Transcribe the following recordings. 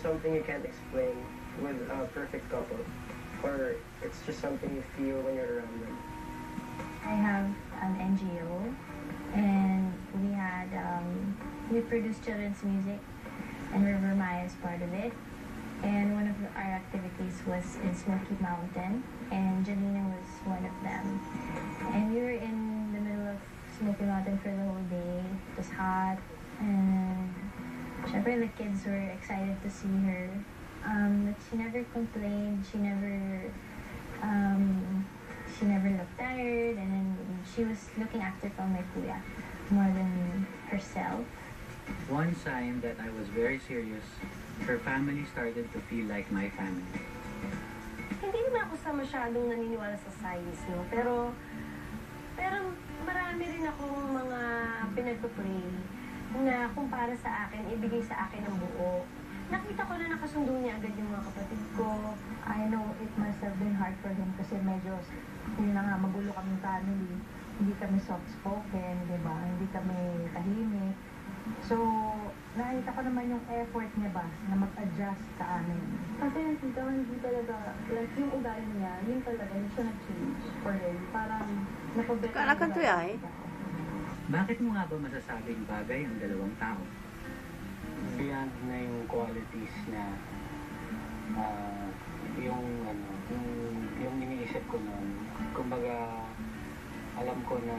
Something you can't explain with a perfect couple, or it's just something you feel when you're around them. I have an NGO, and we produce children's music, and River Maya is part of it. And one of our activities was in Smoky Mountain, and Janina was one of them. And we were in the middle of Smoky Mountain for the whole day. It was hot, and syempre the kids were excited to see her. But she never complained. She never looked tired, and then she was looking after my kuya more than herself. One sign that I was very serious, her family started to feel like my family. Hindi naman ako masyadong naniniwala sa science, no? Pero marami rin akong mga pinagpapray na kung para sa akin, ibigay sa akin ang buo. Nakita ko na nakasundo niya agad yung mga kapatid ko. I know it must have been hard for him kasi medyo, yun na nga, magulo kaming family. Hindi kami soft-spoken, di ba? Hindi kami tahimik. So, nakita ko naman yung effort niya ba na mag-adjust sa amin. Kasi yung tita, hindi talaga, like yung ugali niya, yun talaga, hindi siya nag-change for him. Parang napabeta. Kanakan to ay. Bakit mo nga ba masasabing bagay ang dalawang tao? Beyond na yung qualities niya, yung iniisip ko nun, kumbaga, alam ko na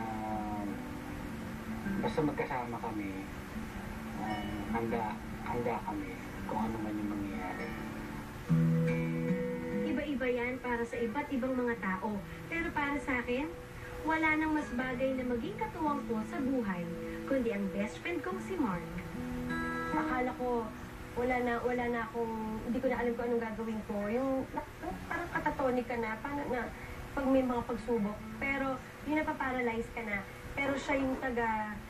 basta magkasama kami, handa kami kung ano man yung mangyayari. Iba-iba yan para sa iba't ibang mga tao. Pero para sa akin, wala nang mas bagay na maging katuwang ko sa buhay, kundi ang best friend kong si Mark. Akala ko, wala na akong, hindi ko na alam kung anong gagawin ko. Yung parang katatonik ka na, paano na, pag may mga pagsubok. Pero, yun napaparalyze ka na. Pero siya yung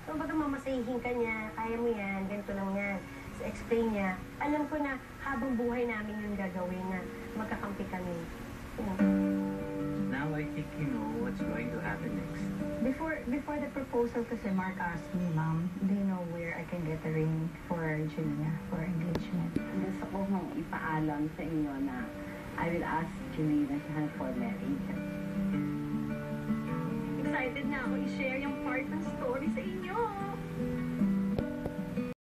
kumbaga mamasahihin ka niya, kaya mo yan, ganito lang yan. So, explain niya. Alam ko na habang buhay namin yung gagawin na magkakampi kami. Now I think you know what's going to happen next. Before the proposal kasi Mark asked me, Mom, do you know where I can get a ring for Julia for engagement? Gusto ko hong ipaalam sa inyo na I will ask Julia for marriage. Excited na ako i-share yung part ng story sa inyo.